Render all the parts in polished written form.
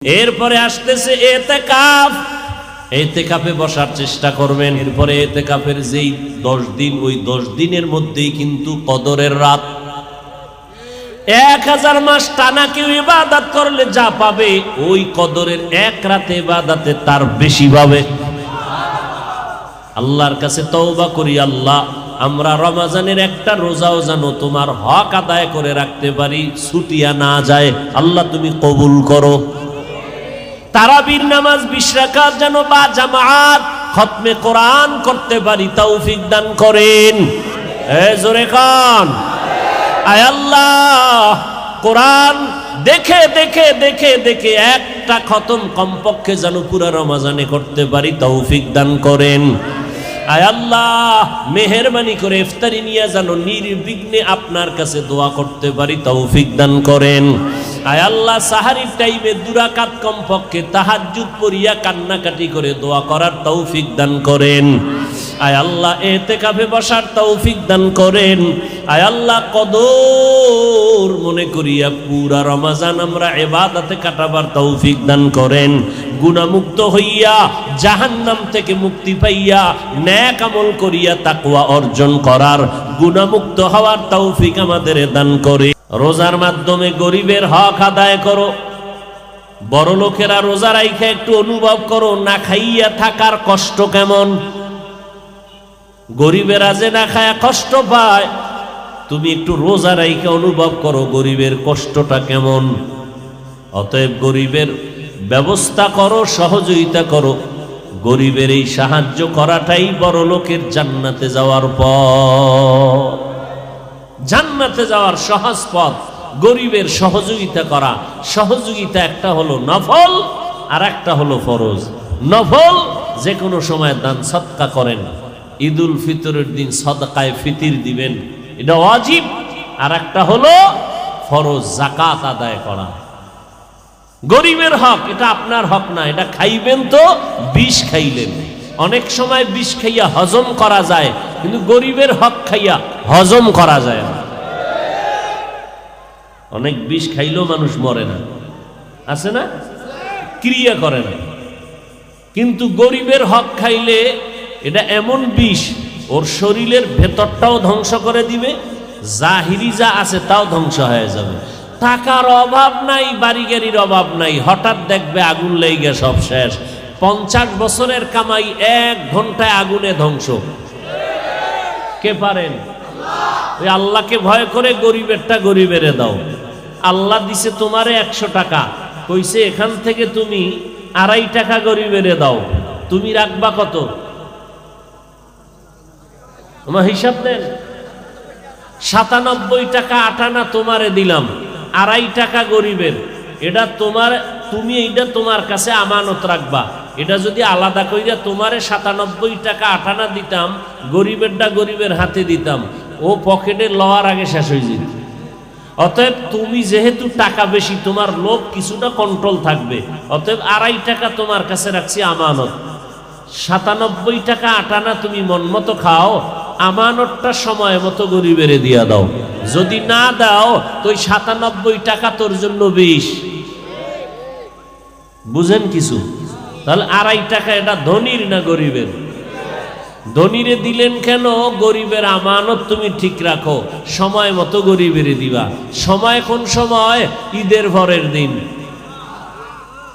এরপরে আসতেছে ইতিকাফ। ইতিকাফে বসার চেষ্টা করবেন। এরপরে ইতিকাফের যেই 10 দিন, ওই 10 দিনের মধ্যেই কিন্তু কদরের রাত। 1000 মাস টানা কেউ ইবাদত করলে যা পাবে, ওই কদরের এক রাতে ইবাদতে তার বেশি পাবে। আল্লাহর কাছে তওবা করি, আল্লাহ আমরা রমজানের একটা রোজাও যেন তোমার হক আদায় করে রাখতে পারি, ছুটিয়া না যায়। আল্লাহ তুমি কবুল করো। তারাবির নামাজ 20 রাকাত যেন বা জামাত খতমে কোরআন করতে পারি, তৌফিক দান করেন। জোরে কান আয় আল্লাহ, কোরআন দেখে দেখে দেখে দেখে একটা খতম কমপক্ষে যেন পুরা রমজানে করতে পারি, তৌফিক দান করেন। আয় আল্লাহ, মেহেরবানি করে ইফতারি নিয়ে যেন নির্বিঘ্নে আপনার কাছে দোয়া করতে পারি, তৌফিক দান করেন। আয় আল্লাহ, সাহারির টাইমে 2 রাকাত কমপক্ষে তাহাজ্জুদ পড়িয়া কান্নাকাটি করে দোয়া করার তৌফিক দান করেন। আয় আল্লাহ, ইতিকাফে বসার তৌফিক দান করেন। আয় আল্লাহ, কদর মনে করিয়া পুরা রমজান আমরা ইবাদতে কাটাবার তৌফিক দান করেন। গুনাহমুক্ত হইয়া জাহান্নাম থেকে মুক্তি পাইয়া নেক আমল করিয়া তাকওয়া অর্জন করার, গুনাহমুক্ত হওয়ার তৌফিক আমাদের দান করে। রোজার মাধ্যমে গরিবের হক আদায় করো। বড় লোকেরা রোজা রাইখা একটু অনুভব করো না খাইয়া থাকার কষ্ট কেমন। গরিবেরা যে না খায়া কষ্ট পায়, তুমি একটু রোজা রাইখা অনুভব করো গরিবের কষ্টটা কেমন। অতএব গরিবের ব্যবস্থা করো, সহযোগিতা করো। গরিবের এই সাহায্য করাটাই বড় লোকের জান্নাতে যাওয়ার পথ। জান্নাতে যাওয়ার সহজ পথ গরিবের সহযোগিতা করা। সহযোগিতা একটা হলো নফল, আর একটা হলো ফরজ। নফল যে কোনো সময় দান সদকা করেন। ঈদুল ফিতরের দিন সদকায়ে ফিতির দিবেন, এটা ওয়াজিব। আর একটা হলো ফরজ, যাকাত আদায় করা। গরিবের হক, এটা আপনার হক না, এটা খাইবেন তো বিষ খাইলেন। অনেক সময় বিষ খাইয়া হজম করা যায়, কিন্তু গরিবের হক খাইয়া হজম করা যায় না। অনেক বিষ খাইলেও মানুষ মরে না, আছে না, ক্রিয়া করে না। কিন্তু গরিবের হক খাইলে এটা এমন বিষ, ওর শরীরের ভেতরটাও ধ্বংস করে দিবে, জাহিরি যা আছে তাও ধ্বংস হয়ে যাবে। টাকার অভাব নাই, বাড়ি গাড়ির অভাব নাই, হঠাৎ দেখবে আগুন লেগে সব শেষ। 50 বছরের কামাই 1 ঘন্টায় আগুনে ধ্বংস। কে পারেন? ওই আল্লাহকে ভয় করে গরিবেরটা গরিবেরে দাও। আল্লাহ দিছে তোমারে 100 টাকা, কইছে এখান থেকে তুমি 2.5 টাকা গরিবেরে দাও। তুমি রাখবা কত? তোমার হিসাব দেন। 97 টাকা 8 আনা তোমারে দিলাম, 2.5 টাকা গরিবের। এটা তোমার, তুমি এইটা তোমার কাছে আমানত রাখবা। এটা যদি আলাদা কইরা তোমারে 97 টাকা 8 আনা দিতাম, গরিবেরটা গরিবের হাতে দিতাম, ও পকেটে লওয়ার আগে শেষ হয়ে যেত। অতএব তুমি যেহেতু টাকা বেশি, তোমার লোভ কিছুটা কন্ট্রোল থাকবে। অতএব 2.5 টাকা তোমার কাছে রাখছি আমানত। 97 টাকা 8 আনা তুমি মন মতো খাও, আমানতটা সময় মতো গরিবেরে দিয়া দাও। যদি না দাও তো 97 টাকা তোর জন্য বিষ। বুঝেন কিছু? তাহলে 2.5 টাকা এটা ধনীর না গরিবের? ধনীরে দিলেন কেন? গরিবের আমানত তুমি ঠিক রাখো, সময় মতো গরিবেরে দিবা। সময় কোন সময়? ঈদের পরের দিন।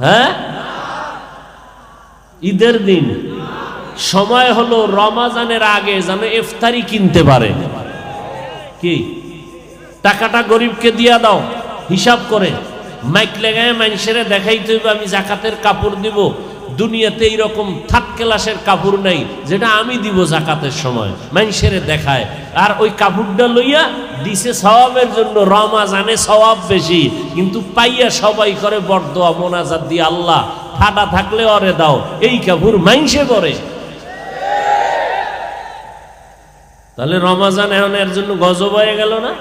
হ্যাঁ, ঈদের দিন। সময় হলো রমজানের আগে, যেন ইফতারি কিনতে পারে। কি টাকাটা গরিবকে দিয়া দাও, হিসাব করে মাইক লাগায় মানুষের দেখাইতে হইবে আমি জাকাতের কাপড় দিব। দুনিয়াতে এইরকম থার্ড ক্লাসের কাপড় নাই যেটা আমি দিব জাকাতের সময়, মানুষের দেখায়। আর ওই কাপড়টা লইয়া দিছে সওয়াবের জন্য, রমজানে সওয়াব বেশি, কিন্তু পাইয়া সবাই করে বরদোয়া মোনাজাত দিয়ে, আল্লাহ ফাটা থাকলে ওরে দাও। এই কাপড় মাইনসে পরে। তাহলে রমজান এখন এর জন্য গজব হয়ে গেল না?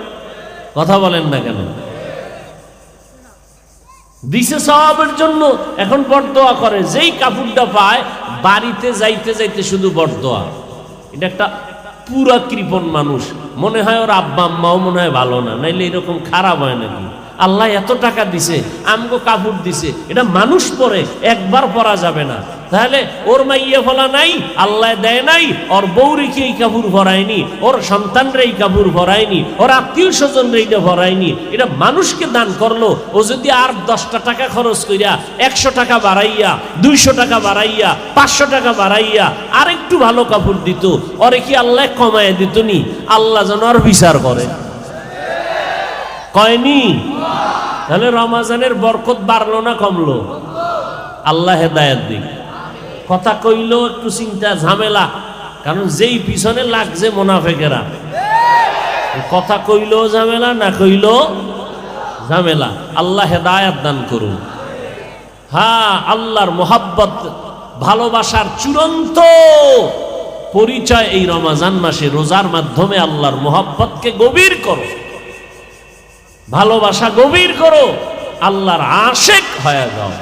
কথা বলেন না কেন? দিছে সওয়াবের জন্য, এখন বরদোয়া করে। যেই কাপড়টা পায় বাড়িতে যাইতে যাইতে শুধু বরদোয়া। এটা একটা পুরা কৃপণ মানুষ, মনে হয় ওর আব্বা আম্মাও মনে হয় ভালো না, নাইলে এরকম খারাপ হয় নাকি? আল্লাহ এত টাকা দিছে, আমগো কাপড় দিছে, এটা মানুষ পরে একবার পরা যাবে না। তাহলে ওর মাইয়া ফলা নাই, আল্লাহ দেয় নাই, ওর বউরিকে এই কাপড় ভরায়নি, ওর সন্তানরা এই কাপড় ভরায়নি, ওর আত্মীয় স্বজনরা এইটা ভরায়নি, এটা মানুষকে দান করলো। ও যদি আর 10টা টাকা খরচ করিয়া 100 টাকা বাড়াইয়া, 200 টাকা বাড়াইয়া, 500 টাকা বাড়াইয়া আর একটু ভালো কাপড় দিত, ওরে কি আল্লাহ কমায় দিত নি? আল্লাহ যেন আর বিচার করে, কয়নি? তাহলে রমজানের বরকত বাড়লো না কমলো? আল্লাহ হেদায়েত দিক। কথা কইলো একটু চিন্তা ঝামেলা, কারণ যেই পিছনে লাগছে মুনাফিকেরা, কথা কইলো ঝামেলা, না কইলো ঝামেলা। আল্লাহ হেদায়েত দান করুন। হ্যাঁ, আল্লাহর মোহাব্বত, ভালোবাসার চূড়ান্ত পরিচয় এই রমজান মাসে রোজার মাধ্যমে আল্লাহর মোহাব্বতকে গভীর করো, ভালোবাসা গভীর করো, আল্লাহর আশেক হয়ে যাও।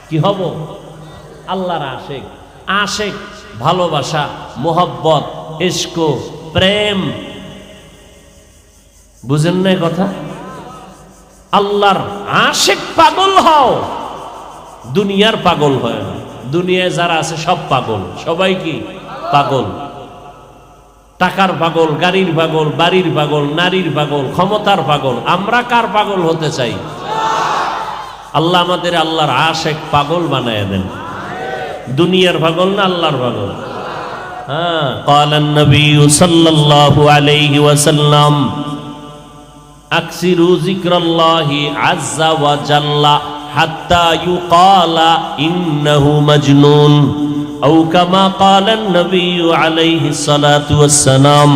কি হব? আল্লাহর আশেক। আশেক ভালোবাসা, মোহাব্বত, ইশক, প্রেম। বুঝেন না কথা? আল্লাহর আশেক পাগল হও, দুনিয়ার পাগল হয় না। দুনিয়ায় যারা আছে সব পাগল, সবাই কি পাগল? টাকার পাগল, গাড়ির পাগল, বাড়ির পাগল, নারীর পাগল, ক্ষমতার পাগল। আমরা কার পাগল হতে চাই? আল্লাহ আমাদের আল্লাহর আশেক পাগল বানায় দেন। দুনিয়ার পাগল না আল্লাহর পাগল। হ্যাঁ, ক্বালান নবী সাল্লাল্লাহু আলাইহি ওয়াসাল্লাম আকসিরু যিকরাল্লাহি আযজা ওয়া জাল্লা হাত্তা ইউকালা ইন্নাহু মাজনুন আও কামা ক্বালান নবী আলাইহিস সালাতু ওয়াস সালাম।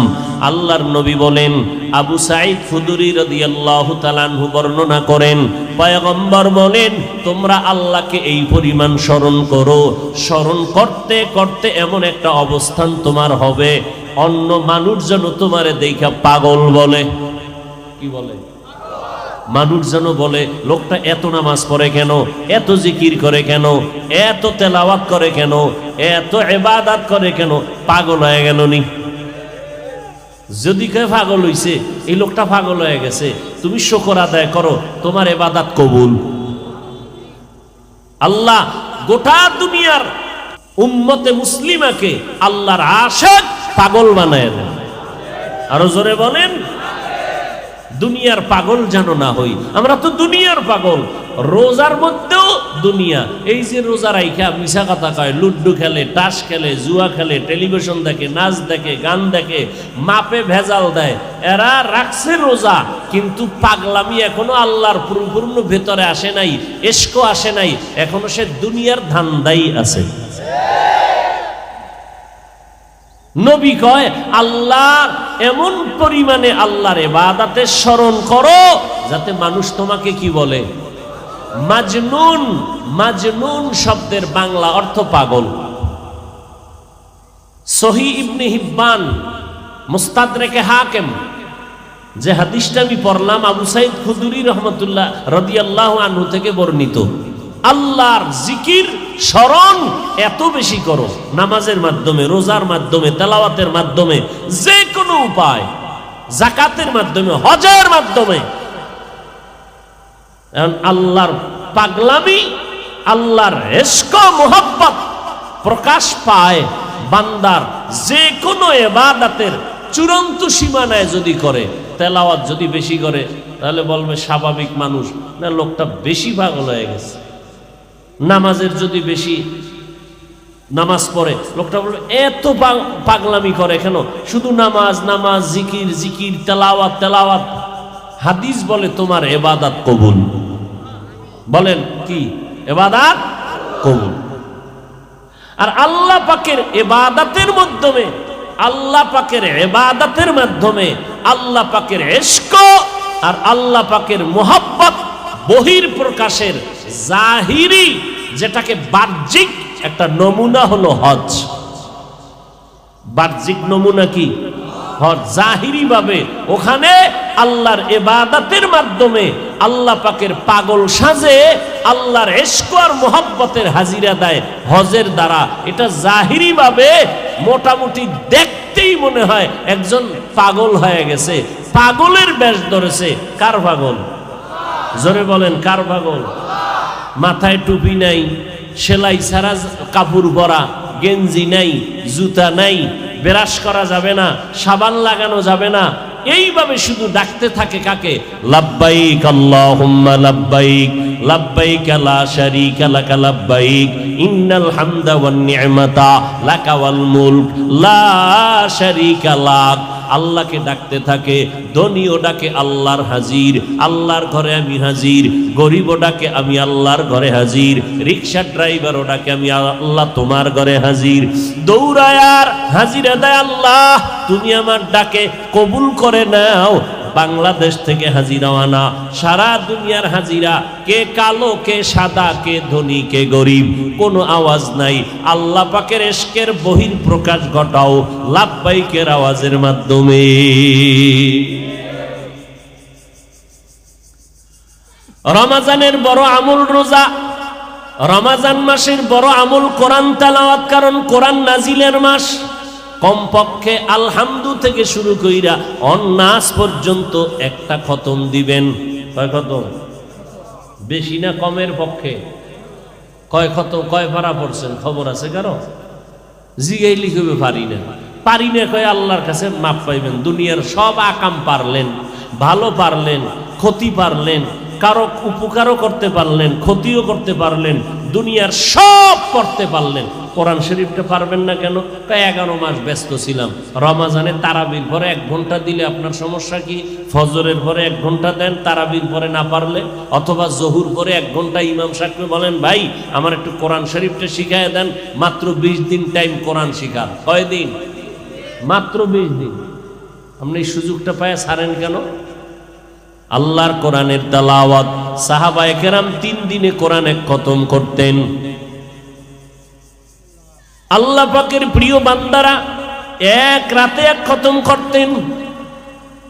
আল্লাহর নবী বলেন, আবু সাঈদ খুদরি রাদিয়াল্লাহু তাআলা আনহু বর্ণনা করেন, পয়গম্বর বলেন, তোমরা আল্লাহকে এই পরিমাণ স্মরণ করো, স্মরণ করতে করতে এমন একটা অবস্থান তোমার হবে, অন্য মানুষ যেন তোমারে দেখা পাগল বলে। কি বলে? মানুষ যেন বলে, লোকটা এত নামাজ পড়ে কেন, এত জিকির করে কেন, এত তেলাওয়াত করে কেন, এত ইবাদত করে কেন, পাগল হয়ে গেল নি? যদি কে পাগল হইছে, এই লোকটা পাগল হয়ে গেছে, তুমি শুকর আদায় করো, তোমার ইবাদত কবুল। আল্লাহ গোটা দুনিয়ার উম্মতে মুসলিমাকে আল্লাহর আশিক পাগল বানায় দেন। আরো জোরে বলেন, দুনিয়ার পাগল যেন না হই। আমরা তো দুনিয়ার পাগল, রোজার মধ্যেও দুনিয়া। এই যে রোজা রাইখা মিশা কথা কয়, লুড্ডু খেলে, তাস খেলে, জুয়া খেলে, টেলিভিশন দেখে, নাচ দেখে, গান দেখে, মাপে ভেজাল দেয়, এরা রাখছে রোজা, কিন্তু পাগলামি এখনো আল্লাহর পরিপূর্ণ ভেতরে আসে নাই, ইশক আসে নাই, এখনো সে দুনিয়ার ধান্দাই আছে। নবী কয়, আল্লাহর এমন পরিমাণে আল্লাহর ইবাদতে স্মরণ করো যাতে মানুষ তোমাকে কি বলে? মাজনুন। মাজনুন শব্দের বাংলা অর্থ পাগল। সহিহ ইবনে হিব্বান, মুস্তাদরাকে হাকিম, যে হাদিসটা আমি পড়লাম আবু সাঈদ খুদরি রাহমাতুল্লাহ রাদিয়াল্লাহু আনহু থেকে বর্ণিত। আল্লাহর জিকির স্মরণ এত বেশি করো, নামাজের মাধ্যমে, রোজার মাধ্যমে, তেলাওয়াতের মাধ্যমে, যে কোনো উপায়, যাকাতের মাধ্যমে, হজের মাধ্যমে। আল্লাহর পাগলামি, আল্লাহর ইশক মুহাব্বত প্রকাশ পায় বান্দার যে কোনো ইবাদতের চূড়ান্ত সীমানায় যদি করে। তেলাওয়াত যদি বেশি করে তাহলে বলবে স্বাভাবিক মানুষ, না লোকটা বেশি পাগল হয়ে গেছে। নামাজের যদি বেশি নামাজ পড়ে, লোকটা বলবে এত পাগলামি করে কেন, শুধু নামাজ নামাজ, জিকির জিকির, তেলাওয়াত তেলাওয়াত। হাদিস বলে তোমার ইবাদত কবুল। বলেন কি? ইবাদত কবুল। আর আল্লাহ পাকের ইবাদতের মাধ্যমে, আল্লাহ পাকের ইবাদতের মাধ্যমে আল্লাহ পাকের ইশক আর আল্লাহ পাকের মুহাব্বত বহির প্রকাশের জাহিরি, যেটাকে বাহ্যিক একটা নমুনা হলো হজ। বাহ্যিক নমুনা কি? হজ। জাহিরি ভাবে ওখানে আল্লাহর ইবাদতের মাধ্যমে আল্লাহ পাকের পাগল সাজে আল্লাহর ইশক আর মুহাব্বতের হাজিরা দেয় হজের দ্বারা। এটা জাহিরি ভাবে মোটামুটি দেখতেই মনে হয় একজন পাগল হয়ে গেছে, পাগলের বেশ ধরেছে। কার পাগল? জোরে বলেন কার পাগল? মাথায় টুপি নাই, সেলাই ছাড়া কাপড় পরা, গেঞ্জি নাই, জুতা নাই, ব্রাশ করা যাবে না, সাবান লাগানো যাবে না, এইভাবে শুধু ডাকতে থাকে কাকে? লাব্বাইক আল্লাহুম্মা লাব্বাইক, লাব্বাইক লা শারীকা লাকা লাব্বাইক, ইন্নাল হামদা ওয়ান নি'মাতা লাকা ওয়াল মুলক লা শারীকা লাক। আল্লাহকে ডাকতে থাকে, ধনীও ডাকে আল্লাহর হাজির, আল্লাহর ঘরে আমি হাজির, গরিবও ডাকে আমি আল্লাহর ঘরে হাজির, রিকশা ড্রাইভারও ডাকে আমি আল্লাহ তোমার ঘরে হাজির। দৌড়ায় আর হাজিরা দেয় আল্লাহ তুমি আমার ডাকে কবুল করে নাও। বাংলাদেশ থেকে হাজিরা আনা, সারা দুনিয়ার হাজিরা, কে কালো কে সাদা, কে ধনী কে গরিব, কোনো আওয়াজ নাই। আল্লাহ পাকের ইশকের বহির প্রকাশ ঘটাও লাব্বাইকের আওয়াজের মাধ্যমে। রমজানের বড় আমল রোজা, রমজান মাসের বড় আমল কোরআন তেলাওয়াত, কারণ কোরআন নাজিলের মাস। কমপক্ষে আলহামদু থেকে শুরু কইরা অন্নাস পর্যন্ত একটা খতম দিবেন। কয় খতম? বেশি না কমের পক্ষে? কয় খতম, কয় পারা পড়ছেন খবর আছে কারো? জিগাইলি কইবে পারি না, পারি না কয় আল্লাহর কাছে মাপ পাইবেন। দুনিয়ার সব আকাম পারলেন, ভালো পারলেন, ক্ষতি পারলেন, কারো উপকারও করতে পারলেন, ক্ষতিও করতে পারলেন, দুনিয়ার সব করতে পারলেন, কোরআন শরীফটা পারবেন না কেন? 11 মাস ব্যস্ত ছিলাম। রমাজানে তারাবির পরে 1 ঘন্টা দিলে আপনার সমস্যা কি? ফজরের পরে 1 ঘন্টা দেন, তারাবির পরে না পারলে, অথবা জহুর পরে 1 ঘন্টা ইমাম সাহেবকে বলেন ভাই আমার একটু কোরআন শরীফটা শিখায় দেন। মাত্র 20 দিন টাইম কোরআন শিখার। কয় দিন? মাত্র 20 দিন। আপনি এই সুযোগটা পায় ছাড়েন কেন? আল্লাহর কোরআনের তেলাওয়াত সাহাবায়ে কেরাম 3 দিনে কোরআনে খতম করতেন। আল্লাহ পাকের প্রিয় বান্দারা 1 রাতে 1 খতম করতেন।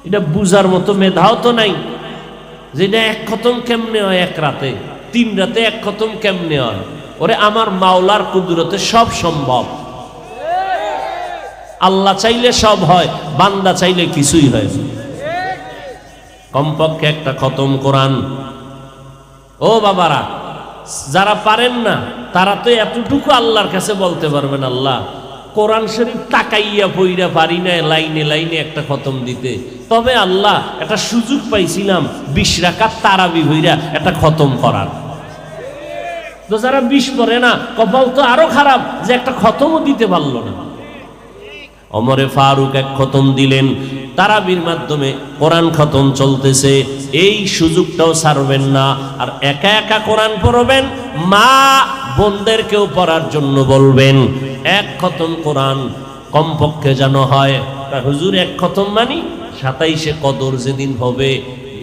এটা বুঝার মতো মেধাও তো নাই যে এটা 1 খতম কেমনে হয় 1 রাতে, 3 রাতে 1 খতম কেমনে হয়। ওরে আমার মাওলার কুদরতে সব সম্ভব। আল্লাহ চাইলে সব হয়, বান্দা চাইলে কিছুই হয়। কমপক্ষে 1টা খতম কোরআন। ও বাবারা, যারা পারেন না তারা তো এতটুকু আল্লাহর কাছে বলতে পারবেন, আল্লাহ কোরআন শরীফ তাকাইয়া পইরা পারি না লাইনে লাইনে 1টা খতম দিতে, তবে আল্লাহ একটা সুযোগ পাইছিলাম 20 রাকাত তারাবি হইরা একটা খতম করার। তো যারা 20 পড়ে না কপাল তো আরো খারাপ যে একটা খতমও দিতে পারলো না। ওমরে ফারুক 1 খতম দিলেন, তারাবির মাধ্যমে কোরআন খতম চলতেছে। এই সুযোগটাও ছাড়বেন না। আর একা একা কোরআন পড়বেন, মা বোনদেরকেও পড়ার জন্য বলবেন। 1 খতম কোরআন কমপক্ষে যেন হয়। হুজুর 1 খতম মানি 27শে কদর যেদিন হবে,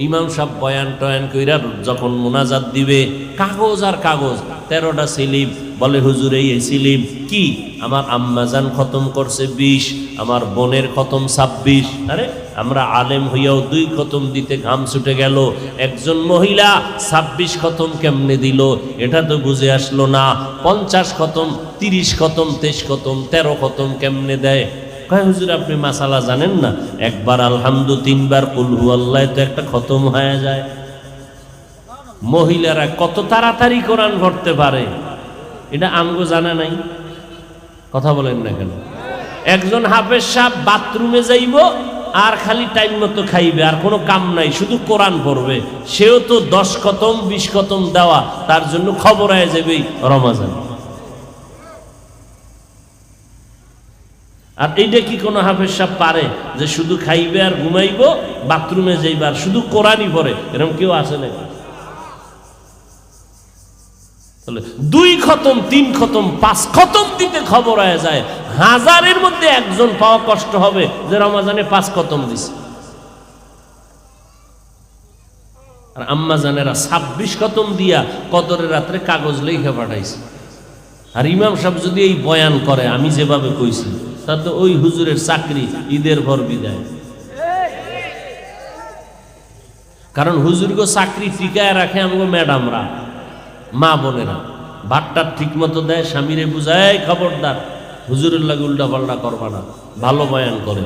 ইমাম সাহেব বয়ান টয়ান কইরা যখন মোনাজাত দিবে, কাগজ আর কাগজ 13টা স্লিপ, বলে হুজুর এই স্লিপ কি? আমার আম্মাজান খতম করছে 20, আমার বোনের খতম 26। আরে আমরা আলেম হইয়াও 2 খতম দিতে ঘাম ছুটে গেল। একজন মহিলা 26 খতম কেমনে দিল এটা তো বুঝে আসলো না। 50 খতম, 30 খতম, 23 খতম, 13 খতম কেমনে দেয়? কয় হুজুর আপনি মাসালা জানেন না? একবার আলহামদু, 3 বার কুল হুয়াল্লাহ তো একটা খতম হয়ে যায়। মহিলারা কত তাড়াতাড়ি কোরআন পড়তে পারে এটা আমগো জানা নাই। কথা বলেন না কেন? একজন হাফেজ সাহেব বাথরুমে যাইব আর খালি টাইম মতো খাইবে, আর কোনো কাম নাই, শুধু কোরআন পড়বে। সেও তো 10 খতম 20 খতম দেওয়া, তার জন্য খবর হয়ে যাবে রমাজান। আর এইটা কি কোনো হাফেজ সাহেব পারে যে শুধু খাইবে আর ঘুমাইব, বাথরুমে যাইবে আর শুধু কোরআনই পড়ে? এরকম কেউ আছে নাকি? 2 খতম, 3 খতম, 5 খতম দিতে খবর হয়ে যায়। 1000-এর মধ্যে একজন পাওয়া কষ্ট হবে যে রমাজানে 5 খতম দিছে। আর আম্মা জানেরা 26 খতম দিয়া কদরের রাত্রে কাগজ লেখা পাঠাইছে। আর ইমাম সাহেব যদি এই বয়ান করে আমি যেভাবে কইছি, তাতে ওই হুজুরের চাকরি ঈদের পর বিদায়। কারণ হুজুরগো চাকরি টিকায় রাখে আমগো ম্যাডামরা, মা বোনেরা। ভাতটা ঠিক মতো দেয়, স্বামীরে বুঝায় খবরদার হুজুরের লাগে উল্টা পাল্টা করবা না, ভালো বয়ান করে।